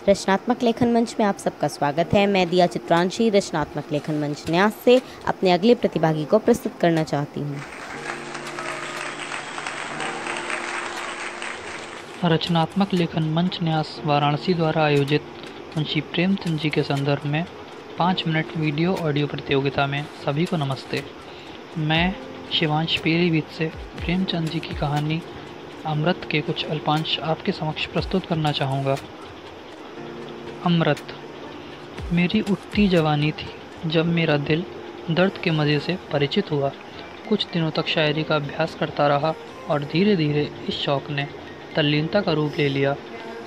रचनात्मक लेखन मंच में आप सबका स्वागत है। मैं दिया चित्रांशी रचनात्मक लेखन मंच न्यास से अपने अगले प्रतिभागी को प्रस्तुत करना चाहती हूँ। रचनात्मक लेखन मंच न्यास वाराणसी द्वारा आयोजित मुंशी प्रेमचंद जी के संदर्भ में 5 मिनट वीडियो ऑडियो प्रतियोगिता में सभी को नमस्ते। मैं शिवांश पीलीभीत से प्रेमचंद जी की कहानी अमृत के कुछ अल्पांश आपके समक्ष प्रस्तुत करना चाहूँगा। अमृत। मेरी उठती जवानी थी जब मेरा दिल दर्द के मज़े से परिचित हुआ। कुछ दिनों तक शायरी का अभ्यास करता रहा और धीरे धीरे इस शौक़ ने तल्लीनता का रूप ले लिया।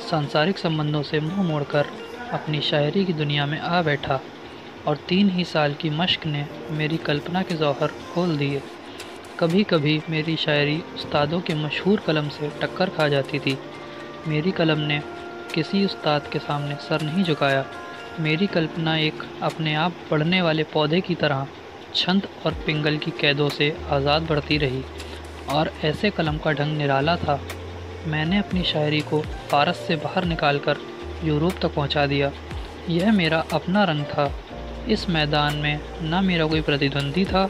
सांसारिक संबंधों से मुंह मोड़कर अपनी शायरी की दुनिया में आ बैठा और 3 ही साल की मश्क ने मेरी कल्पना के जौहर खोल दिए। कभी कभी मेरी शायरी उस्तादों के मशहूर कलम से टक्कर खा जाती थी। मेरी कलम ने किसी उस्ताद के सामने सर नहीं झुकाया। मेरी कल्पना एक अपने आप बढ़ने वाले पौधे की तरह छंद और पिंगल की कैदों से आज़ाद बढ़ती रही और ऐसे कलम का ढंग निराला था। मैंने अपनी शायरी को फारस से बाहर निकालकर यूरोप तक पहुंचा दिया। यह मेरा अपना रंग था। इस मैदान में न मेरा कोई प्रतिद्वंदी था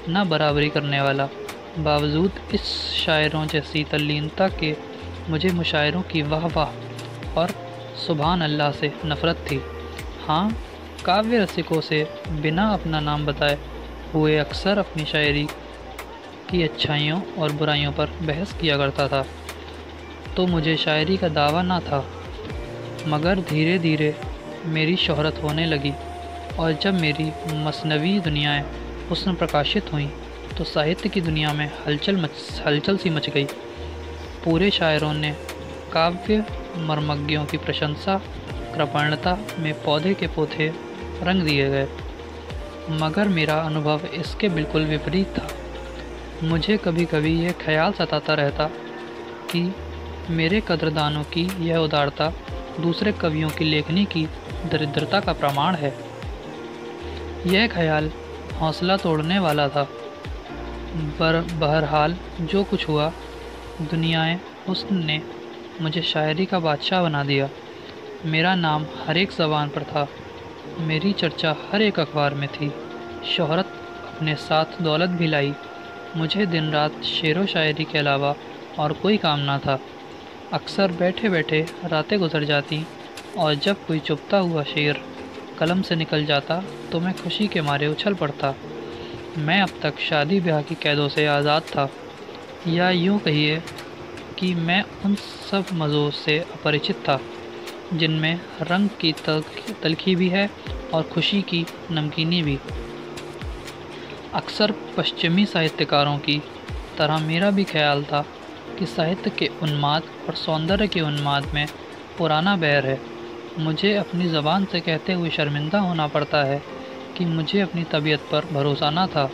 न बराबरी करने वाला। बावजूद इस शायरों जैसी तल्लीनता के मुझे मुशायरों की वाह वाह और सुभान अल्लाह से नफ़रत थी। हाँ, काव्य रसिकों से बिना अपना नाम बताए हुए अक्सर अपनी शायरी की अच्छाइयों और बुराइयों पर बहस किया करता था, तो मुझे शायरी का दावा ना था। मगर धीरे धीरे मेरी शोहरत होने लगी और जब मेरी मसनवी दुनियाएं हुस्न प्रकाशित हुईं तो साहित्य की दुनिया में हलचल सी मच गई। पूरे शायरों ने काव्य मर्मज्ञों की प्रशंसा कृपणता में पौधे के पोथे रंग दिए गए। मगर मेरा अनुभव इसके बिल्कुल विपरीत था। मुझे कभी कभी यह ख्याल सताता रहता कि मेरे कद्रदानों की यह उदारता दूसरे कवियों की लेखनी की दरिद्रता का प्रमाण है। यह ख्याल हौसला तोड़ने वाला था। बहरहाल जो कुछ हुआ, दुनियाए हुस्न ने मुझे शायरी का बादशाह बना दिया। मेरा नाम हर एक ज़बान पर था। मेरी चर्चा हर एक अखबार में थी। शोहरत अपने साथ दौलत भी लाई। मुझे दिन रात शेरो शायरी के अलावा और कोई काम ना था। अक्सर बैठे बैठे रातें गुजर जाती और जब कोई चुभता हुआ शेर कलम से निकल जाता तो मैं खुशी के मारे उछल पड़ता। मैं अब तक शादी ब्याह की कैदों से आज़ाद था, या यूँ कहिए कि मैं उन सब मज़ों से अपरिचित था जिनमें रंग की तलखी भी है और खुशी की नमकीनी भी। अक्सर पश्चिमी साहित्यकारों की तरह मेरा भी ख्याल था कि साहित्य के उन्माद और सौंदर्य के उन्माद में पुराना बैर है। मुझे अपनी ज़बान से कहते हुए शर्मिंदा होना पड़ता है कि मुझे अपनी तबीयत पर भरोसा ना था।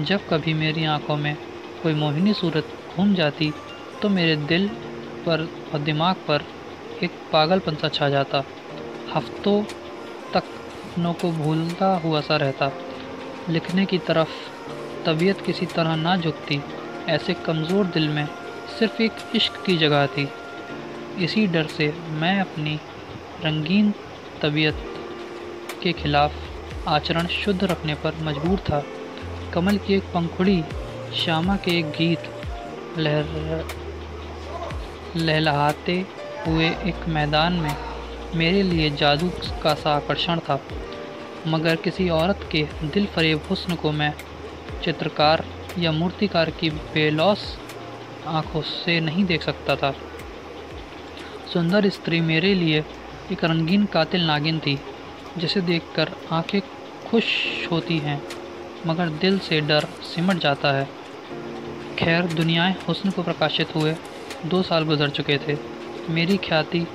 जब कभी मेरी आंखों में कोई मोहिनी सूरत घूम जाती तो मेरे दिल पर और दिमाग पर एक पागलपन सा छा जाता। हफ्तों तक अपनों को भूलता हुआ सा रहता। लिखने की तरफ तबीयत किसी तरह ना झुकती। ऐसे कमज़ोर दिल में सिर्फ़ एक इश्क की जगह थी। इसी डर से मैं अपनी रंगीन तबीयत के खिलाफ़ आचरण शुद्ध रखने पर मजबूर था। कमल की एक पंखुड़ी, श्यामा के एक गीत लहलहाते हुए एक मैदान में मेरे लिए जादू का सा आकर्षण था। मगर किसी औरत के दिल फरेब हुस्न को मैं चित्रकार या मूर्तिकार की बेलौस आँखों से नहीं देख सकता था। सुंदर स्त्री मेरे लिए एक रंगीन कातिल नागिन थी, जिसे देखकर आंखें खुश होती हैं मगर दिल से डर सिमट जाता है। खैर, दुनियाएं हुस्न को प्रकाशित हुए 2 साल गुजर चुके थे। मेरी ख्याति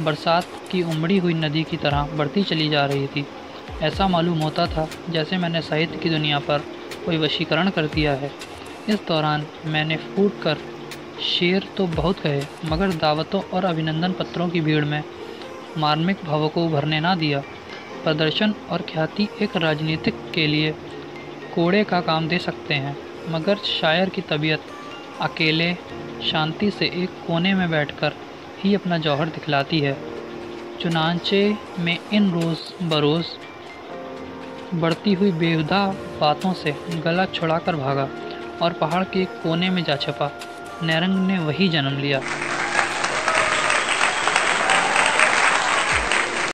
बरसात की उमड़ी हुई नदी की तरह बढ़ती चली जा रही थी। ऐसा मालूम होता था जैसे मैंने साहित्य की दुनिया पर कोई वशीकरण कर दिया है। इस दौरान मैंने फूट कर शेर तो बहुत कहे, मगर दावतों और अभिनंदन पत्रों की भीड़ में मार्मिक भावों को उभरने ना दिया। प्रदर्शन और ख्याति एक राजनीतिक के लिए कोड़े का काम दे सकते हैं, मगर शायर की तबीयत अकेले शांति से एक कोने में बैठकर ही अपना जौहर दिखलाती है। चुनांचे में इन रोज़ बरोज़ बढ़ती हुई बेहुदा बातों से गला छुड़ाकर भागा और पहाड़ के एक कोने में जा छिपा। नैरंग ने वही जन्म लिया